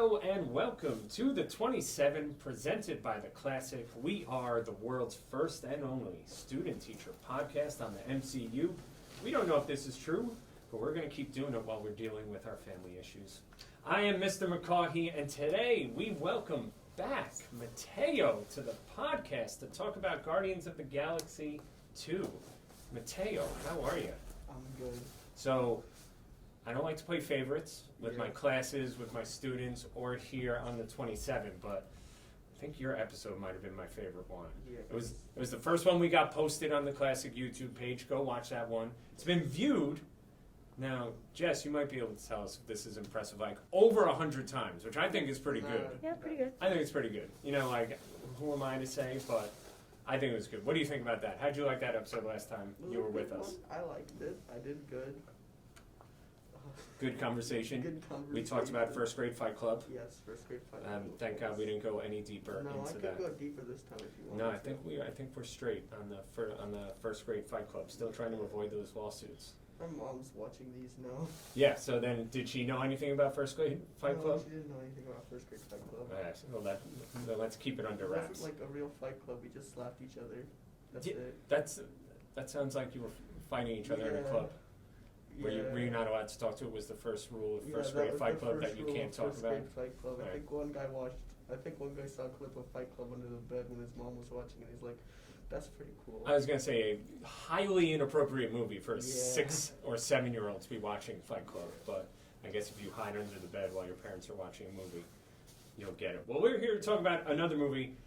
Hello and welcome to the 27 presented by the Classic. We are the world's first and only student-teacher podcast on the MCU. We don't know if this is true, but we're going to keep doing it while we're dealing with our family issues. I am Mr. McCaughey, and today we welcome back Mateo to the podcast to talk about Guardians of the Galaxy 2. Mateo, how are you? I'm good. So, I don't like to play favorites with my classes, with my students, or here on the 27, but I think your episode might have been my favorite one. Yeah. It was the first one we got posted on the Classic YouTube page. Go watch that one. It's been viewed. Now, Jess, you might be able to tell us if this is impressive, like over 100 times, which I think is pretty good. Yeah, pretty good. I think it's pretty good. You know, like, who am I to say, but I think it was good. What do you think about that? How'd you like that episode last time you were with us? I liked it. I did good. Good conversation. Good conversation. We talked about First Grade Fight Club. Yes, First Grade Fight Club. Thank God we didn't go any deeper into that. No, I could go deeper this time if you want. No, I think we're straight on the First Grade Fight Club. Still trying to avoid those lawsuits. My mom's watching these now. Yeah. So then, did she know anything about First Grade Fight Club? No, she didn't know anything about First Grade Fight Club. Well, let's keep it under It wraps. wasn't like a real fight club. We just slapped each other. That's it. That sounds like you were fighting each other in a club. Were you not allowed to talk to? It was the first rule of First Grade Fight Club that you can't talk about? First Grade Fight Club. I think one guy saw a clip of Fight Club under the bed when his mom was watching, and he's like, "That's pretty cool." I was gonna say a highly inappropriate movie for a 6 or 7 year old to be watching Fight Club, but I guess if you hide under the bed while your parents are watching a movie, you'll get it. Well, we're here to talk about another movie,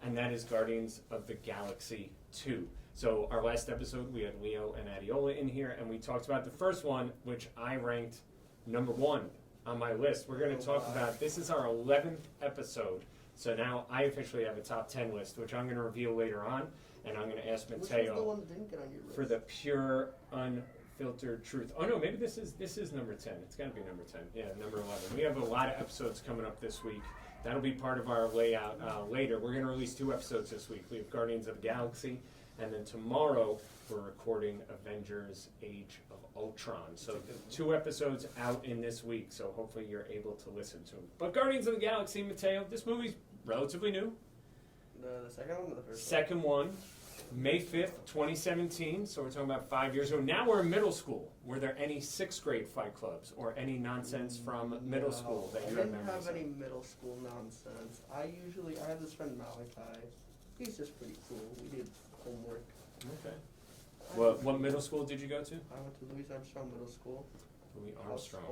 and that is Guardians of the Galaxy 2. So our last episode, we had Leo and Adiola in here, and we talked about the first one, which I ranked number 1 on my list. We're going to talk about, this is our 11th episode, so now I officially have a top 10 list, which I'm going to reveal later on, and I'm going to ask Mateo Which was the one that didn't get on your list? for the pure, unfiltered truth. Oh no, maybe this is number 10. It's got to be number 10. Yeah, number 11. We have a lot of episodes coming up this week. That'll be part of our layout later. We're going to release 2 episodes this week. We have Guardians of the Galaxy, and then tomorrow we're recording Avengers Age of Ultron. So 2 episodes out in this week, so hopefully you're able to listen to them. But Guardians of the Galaxy, Mateo, this movie's relatively new. The second one or the first one? Second one, May 5th, 2017, so we're talking about 5 years ago. Now we're in middle school. Were there any 6th grade fight clubs or any nonsense from middle school that you remember? I didn't have any middle school nonsense. I have this friend Malachi. He's just pretty cool. We did homework. Okay. What middle school did you go to? I went to Louis Armstrong Middle School. Louis Armstrong.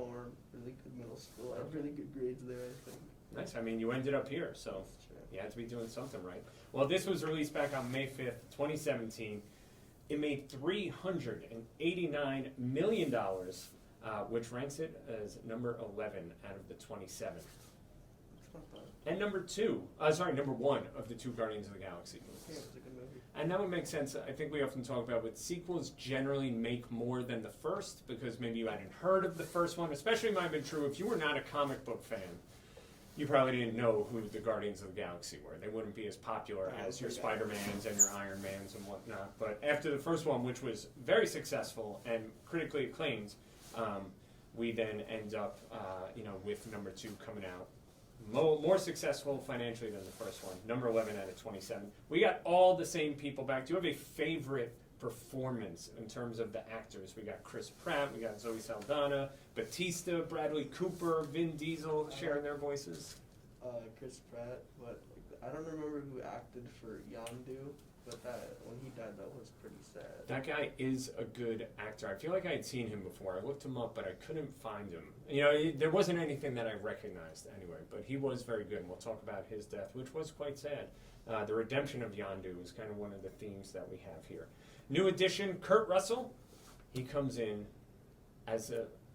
Really good middle school. I had really good grades there, I think. Nice. I mean, you ended up here, so you had to be doing something right. Well, this was released back on May 5th, 2017. It made $389 million, which ranks it as number 11 out of the 27. And number 1 of the 2 Guardians of the Galaxy movies. Yeah, it was a good movie. And that would make sense. I think we often talk about with sequels generally make more than the first because maybe you hadn't heard of the first one. Especially might have been true if you were not a comic book fan. You probably didn't know who the Guardians of the Galaxy were. They wouldn't be as popular as your Spider-Mans and your Iron Mans and whatnot. But after the first one, which was very successful and critically acclaimed, we then end up, with number 2 coming out. More successful financially than the first one. Number 11 out of 27. We got all the same people back. Do you have a favorite performance in terms of the actors? We got Chris Pratt, we got Zoe Saldana, Batista, Bradley Cooper, Vin Diesel sharing their voices. Chris Pratt, but I don't remember who acted for Yondu, but when he died, that was pretty sad. That guy is a good actor. I feel like I had seen him before. I looked him up, but I couldn't find him. There wasn't anything that I recognized anyway, but he was very good, and we'll talk about his death, which was quite sad. The redemption of Yondu is kind of one of the themes that we have here. New addition, Kurt Russell. He comes in as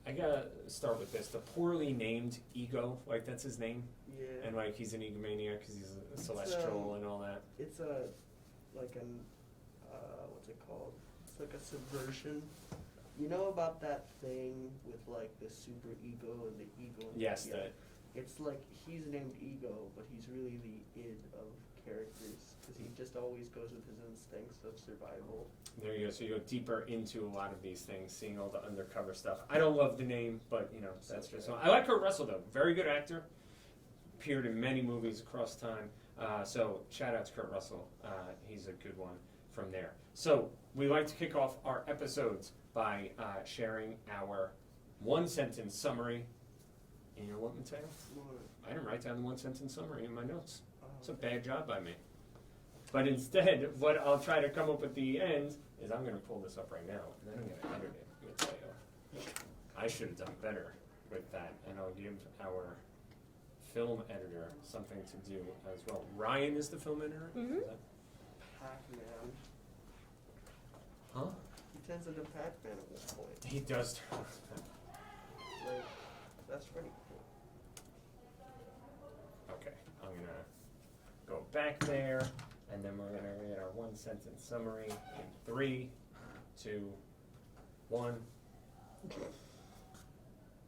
I gotta start with this, the poorly named Ego, like that's his name. Yeah. And like he's an egomaniac because he's a celestial and all that. It's what's it called? It's like a subversion. You know about that thing with like the super ego and the ego? Yes, it's like he's named Ego, but he's really the id of characters because he just always goes with his instincts of survival. There you go. So you go deeper into a lot of these things, seeing all the undercover stuff. I don't love the name, but that's just. I like Kurt Russell though. Very good actor. appeared in many movies across time. So shout out to Kurt Russell. He's a good one from there. So we like to kick off our episodes by sharing our one-sentence summary. And you know what, Mateo? I didn't write down the one-sentence summary in my notes. It's a bad job by me. But instead, what I'll try to come up with at the end is I'm going to pull this up right now, and then I'm going to edit it, Mateo. I should have done better with that, and I'll give our film editor something to do as well. Ryan is the film editor? Mhm. Is that- Pac-Man. Huh? He turns into Pac-Man at one point. He does. Like, that's pretty cool. Okay, I'm going to go back there, and then we're going to read our one-sentence summary in 3, 2, 1.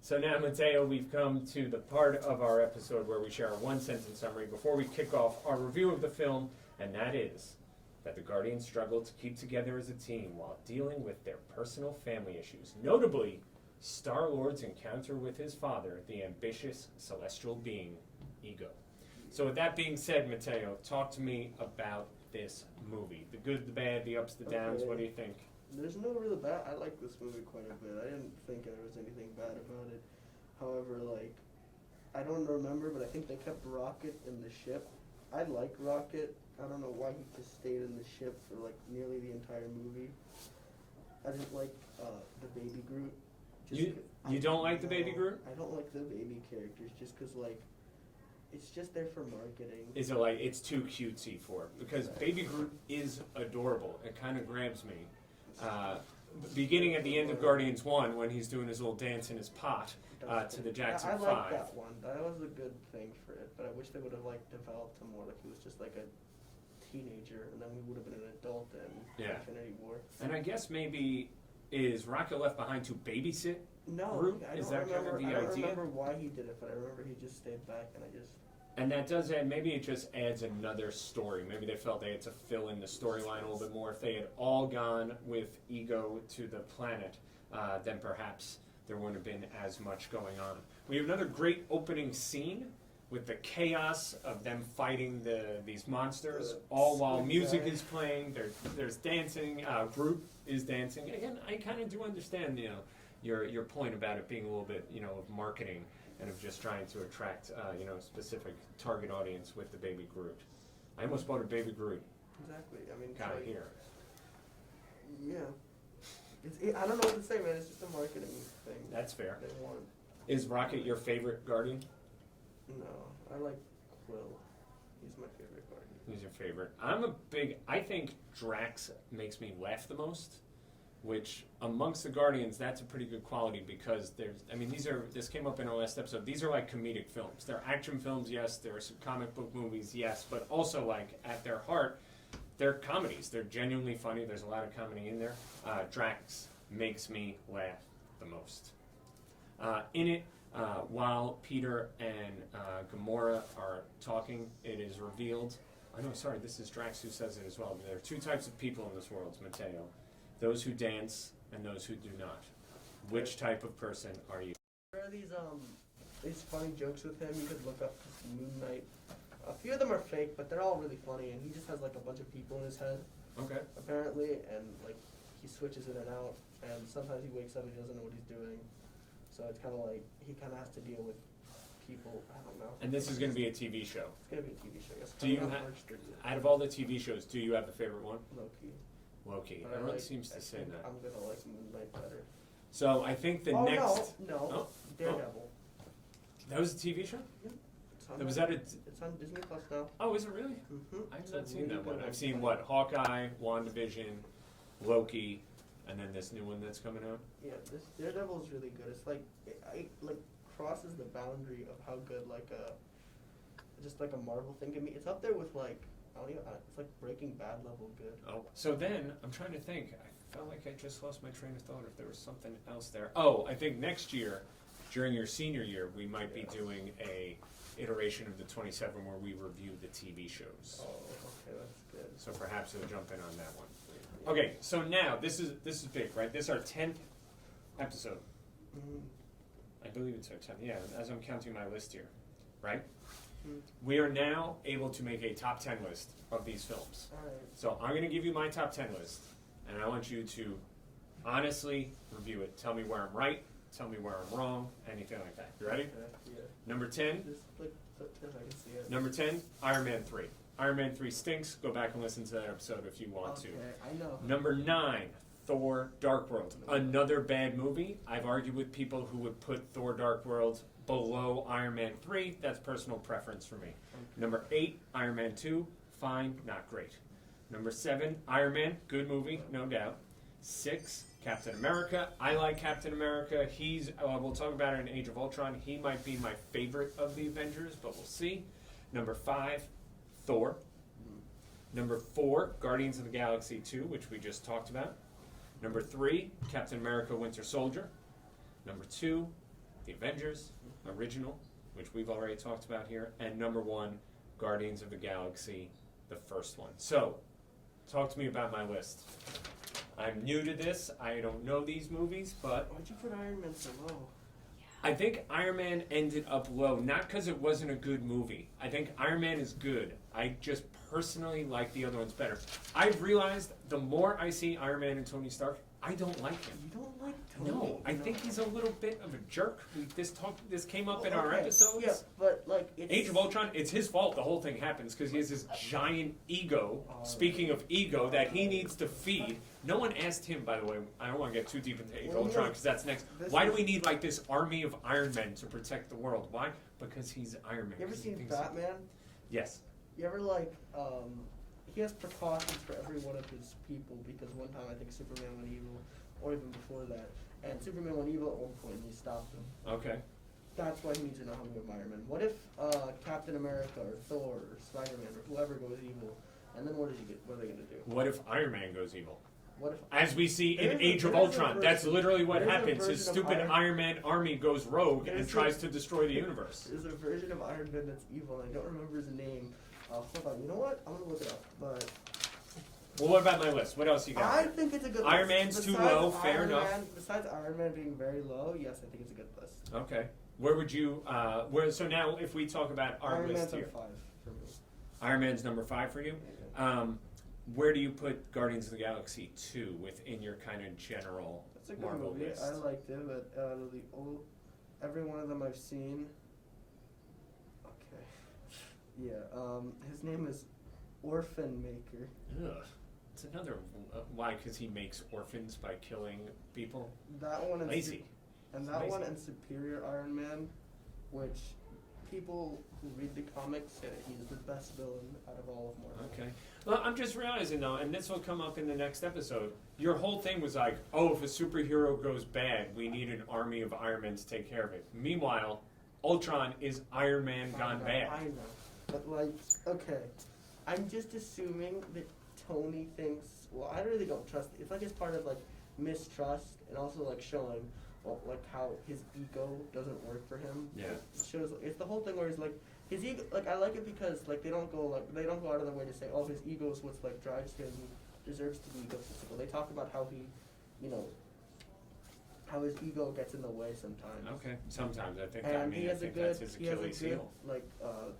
So now, Mateo, we've come to the part of our episode where we share our one-sentence summary before we kick off our review of the film, and that is that the Guardians struggle to keep together as a team while dealing with their personal family issues. Notably, Star-Lord's encounter with his father, the ambitious celestial being, Ego. So with that being said, Mateo, talk to me about this movie. The good, the bad, the ups, the downs. Okay. What do you think? There's no real bad. I like this movie quite a bit. I didn't think there was anything bad about it. However, like, I don't remember, but I think they kept Rocket in the ship. I like Rocket. I don't know why he just stayed in the ship for like nearly the entire movie. I didn't like the Baby Groot. You don't like the Baby Groot? I don't like the baby characters just because like it's just there for marketing. Is it like it's too cutesy for it? Because Baby Groot is adorable. It kind of grabs me. Beginning at the end of Guardians 1 when he's doing his little dance in his pot to the Jackson I 5. like that one. That was a good thing for it, but I wish they would have like developed him more like he was just like a teenager, and then we would have been an adult in Infinity War. And I guess maybe is Rocket left behind to babysit? No, Groot? I Is don't that kind of remember. the I don't idea? remember why he did it, but I remember he just stayed back, and I just. And that does add, maybe it just adds another story. Maybe they felt they had to fill in the storyline a little bit more. If they had all gone with Ego to the planet, then perhaps there wouldn't have been as much going on. We have another great opening scene with the chaos of them fighting these monsters, all while music is playing. There's dancing. Groot is dancing. Again, I kind of do understand, your point about it being a little bit, of marketing and of just trying to attract, a specific target audience with the Baby Groot. I almost bought a Baby Groot. Exactly. I mean, Kind of like, here. Yeah. I don't know what to say, man. It's just a marketing thing. That's fair. They want. Is Rocket your favorite Guardian? No, I like Quill. He's my favorite Guardian. Who's your favorite? I think Drax makes me laugh the most, which amongst the Guardians, that's a pretty good quality because this came up in our last episode, these are like comedic films. They're action films, yes, there are some comic book movies, yes, but also like at their heart, they're comedies. They're genuinely funny. There's a lot of comedy in there. Drax makes me laugh the most. In it, while Peter and Gamora are talking, it is revealed. This is Drax who says it as well. There are two types of people in this world, Mateo. Those who dance and those who do not. Which type of person are you? There are these funny jokes with him. You could look up Moon Knight. A few of them are fake, but they're all really funny, and he just has like a bunch of people in his head, Okay. apparently, and like he switches in and out, and sometimes he wakes up and he doesn't know what he's doing. So it's kind of like he kind of has to deal with people. I don't know. And this is going to be a TV show. It's gonna be a TV show. Yes. Do you out of all the TV shows, do you have a favorite one? Loki? Loki. But Everyone seems to I say think that. I'm gonna like Moon Knight better. So I think the next. No, Daredevil. That was a TV show? It's on Disney Plus now. Oh, is it really? Mm-hmm. I've not seen that one. I've seen Hawkeye, WandaVision, Loki, and then this new one that's coming out. Yeah, this Daredevil is really good. It's like it crosses the boundary of how good just like a Marvel thing can be. It's up there with like it's like Breaking Bad level good. Oh, so then I'm trying to think. I felt like I just lost my train of thought. If there was something else there. Oh, I think next year, during your senior year, we might be doing a iteration of the 27 where we review the TV shows. Oh, okay, that's good. So perhaps we'll jump in on that one. Okay, so now this is big, right? This is our 10th episode. Mm-hmm. I believe it's our 10th. Yeah, as I'm counting my list here, right? We are now able to make a top 10 list of these films. Alright. So I'm going to give you my top 10 list, and I want you to honestly review it. Tell me where I'm right, tell me where I'm wrong, anything like that. You ready? Yeah. Number 10. Just like so I can see it. Number 10, Iron Man 3. Iron Man 3 stinks. Go back and listen to that episode if you want Okay, to. I know. Number 9, Thor Dark World. Another bad movie. I've argued with people who would put Thor Dark World below Iron Man 3. That's personal preference for me. Number 8, Iron Man 2. Fine, not great. Number 7, Iron Man. Good movie, no doubt. 6, Captain America. I like Captain America. We'll talk about it in Age of Ultron. He might be my favorite of the Avengers, but we'll see. Number 5, Thor. Number 4, Guardians of the Galaxy 2, which we just talked about. Number 3, Captain America Winter Soldier. Number 2, The Avengers Original, which we've already talked about here. And number 1, Guardians of the Galaxy, the first one. So, talk to me about my list. I'm new to this. I don't know these movies, but Why'd you put Iron Man so low? I think Iron Man ended up low, not because it wasn't a good movie. I think Iron Man is good. I just personally like the other ones better. I've realized the more I see Iron Man and Tony Stark, I don't like him. You don't like Tony? No, I think he's a little bit of a jerk. This came up in our Okay, episodes. Yeah, but like it's Age of Ultron, it's his fault the whole thing happens because he has this giant ego, speaking of ego, that he needs to feed. No one asked him, by the way, I don't want to get too deep into Age of Ultron because that's next. Why do we need like this army of Iron Men to protect the world? Why? Because he's Iron Man. You ever 'cause he seen thinks Batman? Yes. You ever like he has precautions for every one of his people because one time I think Superman went evil, or even before that, and Superman went evil at one point and he stopped him. Okay. That's why he needs an army of Iron Man. What if Captain America or Thor or Spider-Man or whoever goes evil, and then what are they gonna do? What if Iron Man goes evil? What if As we see in There's a- Age of there's a Ultron, version- that's literally what there's a happens. His version of stupid Iron Man army goes rogue and There's a- tries to destroy the universe. There's a version of Iron Man that's evil, and I don't remember his name. Hold on, you know what? I'm gonna look it up. But Well, what about my list? What else you got? I think it's a good Iron list. Man's too Besides low, fair Iron enough. Man, besides Iron Man being very low, yes, I think it's a good list. Okay. Where would you, so now if we talk about our Iron list Man's here. on 5 for me. Iron Man's number 5 for you? Where do you put Guardians of the Galaxy 2 within your kind of general It's a good Marvel movie. list? I liked it, but out of the old, every one of them I've seen. Okay. Yeah. His name is Orphan Maker. Ugh. It's another, why? Because he makes orphans by killing people? That one and Lazy. And It's that one lazy. and Superior Iron Man, which people who read the comics say that he's the best villain out of all of Marvel. Okay. Well, I'm just realizing though, and this will come up in the next episode, your whole thing was like, oh, if a superhero goes bad, we need an army of Iron Men to take care of it. Meanwhile, Ultron is Iron Man gone bad. I know. But like, okay. I'm just assuming that Tony thinks, well, I really don't trust, it's like it's part of like mistrust and also like showing like how his ego doesn't work for him. Yeah. It shows, it's the whole thing where he's like, his ego, like I like it because like they don't go out of their way to say, oh, his ego is what's like drives him, deserves to be egotistical. They talk about how he, how his ego gets in the way sometimes. Okay. Sometimes I think And he I has a think good, that's his he has a Achilles good heel. like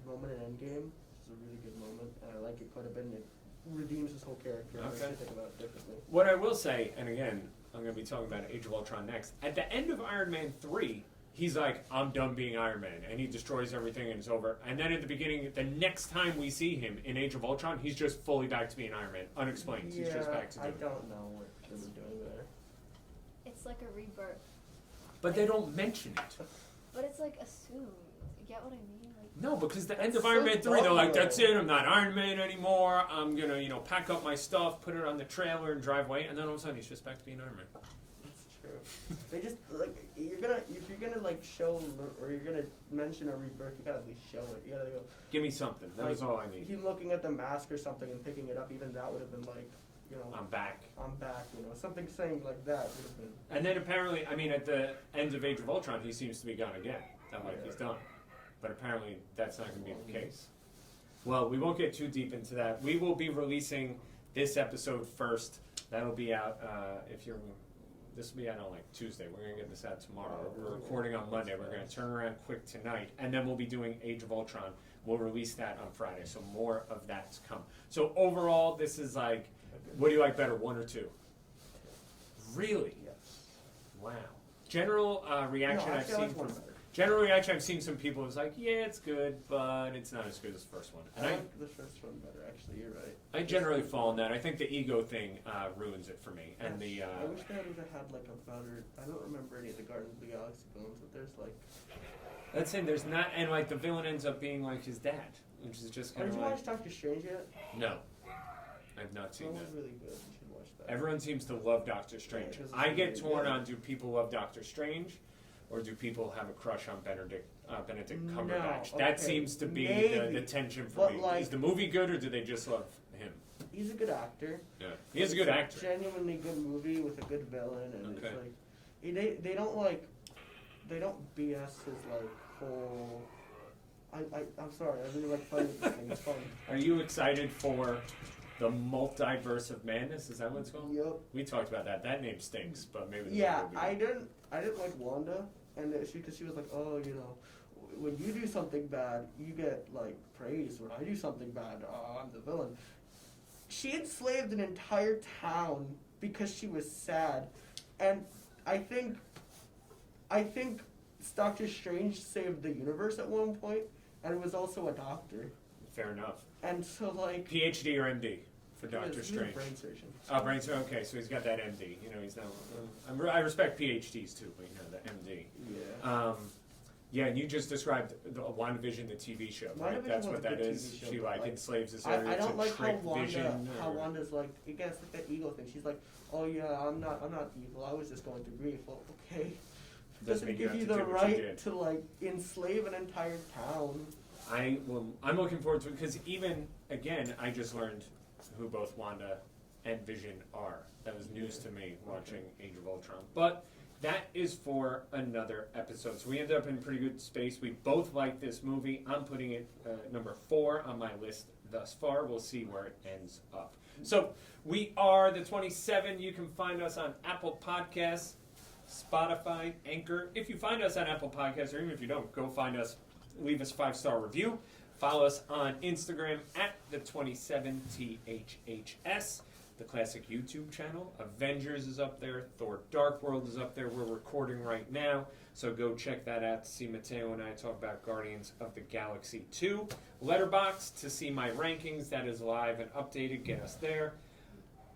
moment in Endgame. It's a really good moment, and I like it quite a bit. And it redeems his whole character. I Okay. should think about it differently. What I will say, and again, I'm going to be talking about Age of Ultron next. At the end of Iron Man 3, he's like, I'm done being Iron Man, and he destroys everything and it's over. And then at the beginning, the next time we see him in Age of Ultron, he's just fully back to being Iron Man, unexplained. Yeah, He's just back to I doing it. don't know what they were doing there. It's like a rebirth, But they don't mention it. but it's like assumed. You get what I mean? Like, No, because the end That's of Iron so Man 3, they're like, dumb, that's it, I'm not Iron Man anymore. I'm going to, pack up my stuff, put it on the trailer, and drive away. And then all of a sudden, he's just back to being Iron Man. It's true. They just like if you're gonna like show or you're gonna mention a rebirth, you gotta at least show it. You gotta go. Give me something. That was all I need. Him looking at the mask or something and picking it up, even that would have been like, I'm back. I'm back. Something saying like that would have been. And then apparently, at the end of Age of Ultron, he seems to be gone again. Not like he's done. But apparently, that's not going to be the case. Well, we won't get too deep into that. We will be releasing this episode first. That'll be out, this will be out on like Tuesday. We're going to get this out tomorrow. We're recording on Monday. We're going to turn around quick tonight. And then we'll be doing Age of Ultron. We'll release that on Friday, so more of that to come. So overall, this is like, what do you like better, 1 or 2? Really? Yes. Wow. General reaction No, I've actually, I seen like one from better. general reaction I've seen some people is like, yeah, it's good, but it's not as good as the first one. And I like the first one better, actually, you're right. I generally fall in that. I think the ego thing ruins it for me. And the I wish they would have had like a better, I don't remember any of the Guardians of the Galaxy villains, but there's like, that's saying there's not, and like the villain ends up being like his dad, which is just kind did of you like, watch Doctor Strange yet? no, I've not That seen was that. really good, you should watch that. Everyone seems to love Doctor Strange. Yeah, 'cause it's I get really torn good. on, do people love Doctor Strange, or do people have a crush on Benedict No, Cumberbatch? That okay, seems to be the maybe, tension for but me. like- Is the movie good, or do they just love him? He's a good actor. Yeah, he is a good It's actor. Genuinely good movie with a good villain, and Okay. it's like they don't BS his like whole. I'm sorry, I really like playing with this thing. It's fun. Are you excited for the multiverse of madness? Is that what it's called? Yep. We talked about that. That name stinks, but maybe. the Yeah, movie will I be good. didn't like Wanda, and because she was like, oh, you know, when you do something bad, you get like praise. When I do something bad, I'm the villain. She enslaved an entire town because she was sad, and I think Doctor Strange saved the universe at one point, and was also a doctor, Fair enough. and so like. PhD or MD for Doctor He's a Strange? brain surgeon. Oh, brain surgeon. Okay, so he's got that MD. You know, he's not. I respect PhDs too, but you know, the MD. Yeah. Yeah, and you just described the WandaVision, the TV show, right? WandaVision That's was what a that good is. TV show, She but, like like, enslaves this I area don't to like how trick Wanda, Vision. how or- Wanda's like, again, it's like that ego thing. She's like, oh yeah, I'm not evil. I was just going through grief. Well, okay. Doesn't Doesn't mean you give have you to the do what you right did. to like enslave an entire town. I'm looking forward to it because even again, I just learned who both Wanda and Vision are. That was news to me watching Age of Ultron. But that is for another episode. So we ended up in pretty good space. We both like this movie. I'm putting it number 4 on my list thus far. We'll see where it ends up. So we are the 27. You can find us on Apple Podcasts, Spotify, Anchor. If you find us on Apple Podcasts, or even if you don't, go find us. Leave us a 5-star review. Follow us on Instagram at the 27THHS. The classic YouTube channel. Avengers is up there. Thor Dark World is up there. We're recording right now. So go check that out to see Mateo and I talk about Guardians of the Galaxy 2. Letterboxd to see my rankings. That is live and updated. Get us there.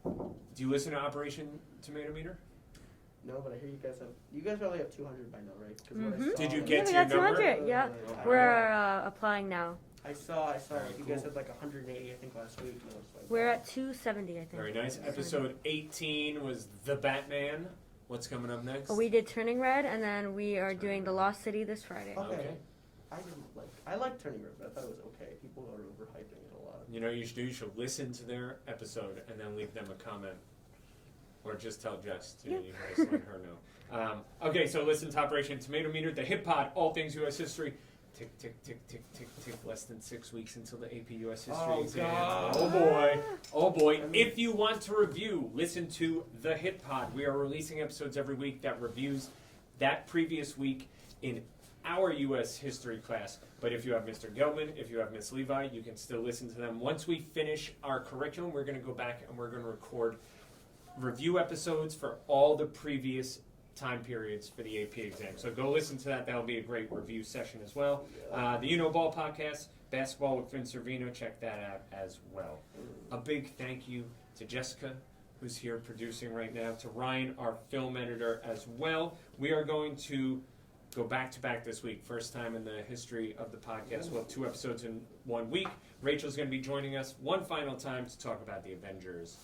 Do you listen to Operation Tomato Meter? No, but I hear you guys probably have 200 by now, right? 'Cause what I Mhm. saw Did you was- get Yeah, to we your got number? 200, yeah. I We're applying now. saw Very you guys cool. had like 180, I think, last week. And I was like, We're at 270, I think. Very nice. Episode 18 was The Batman. What's coming up next? We did Turning Red, and then we are doing The Lost City this Friday. Okay. I like Turning Red, but I thought it was okay. People are overhyping it a lot. You know what you should do? You should listen to their episode and then leave them a comment. Or just tell Jess to Yeah. you guys let her know. Okay, so listen to Operation Tomato Meter, the Hip Pod, all things U.S. history. Tick, tick, tick, tick, tick, tick. Less than 6 weeks until the AP U.S. history Oh, exam. God. Oh boy. Oh boy. If you want to review, listen to the Hip Pod. We are releasing episodes every week that reviews that previous week in our U.S. history class. But if you have Mr. Gelman, if you have Miss Levi, you can still listen to them. Once we finish our curriculum, we're going to go back and we're going to record review episodes for all the previous time periods for the AP exam. So go listen to that. That'll be a great review session as well. The You Know Ball podcast, Basketball with Vince Servino, check that out as well. A big thank you to Jessica, who's here producing right now, to Ryan, our film editor, as well. We are going to go back to back this week. First time in the history of the podcast. We'll have 2 episodes in 1 week. Rachel's going to be joining us one final time to talk about the Avengers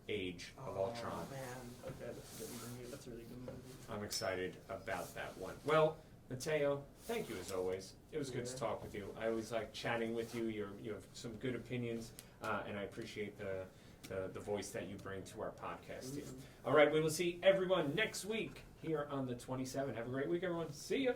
Age of Ultron. Oh, man. Okay, that's a good movie. That's a really good movie. I'm excited about that one. Well, Mateo, thank you as always. It was good to Yeah. talk with you. I always like chatting with you. You have some good opinions, and I appreciate the voice that you bring to our podcast. Too. All right, we will see everyone next week here on the 27. Have a great week, everyone. See ya.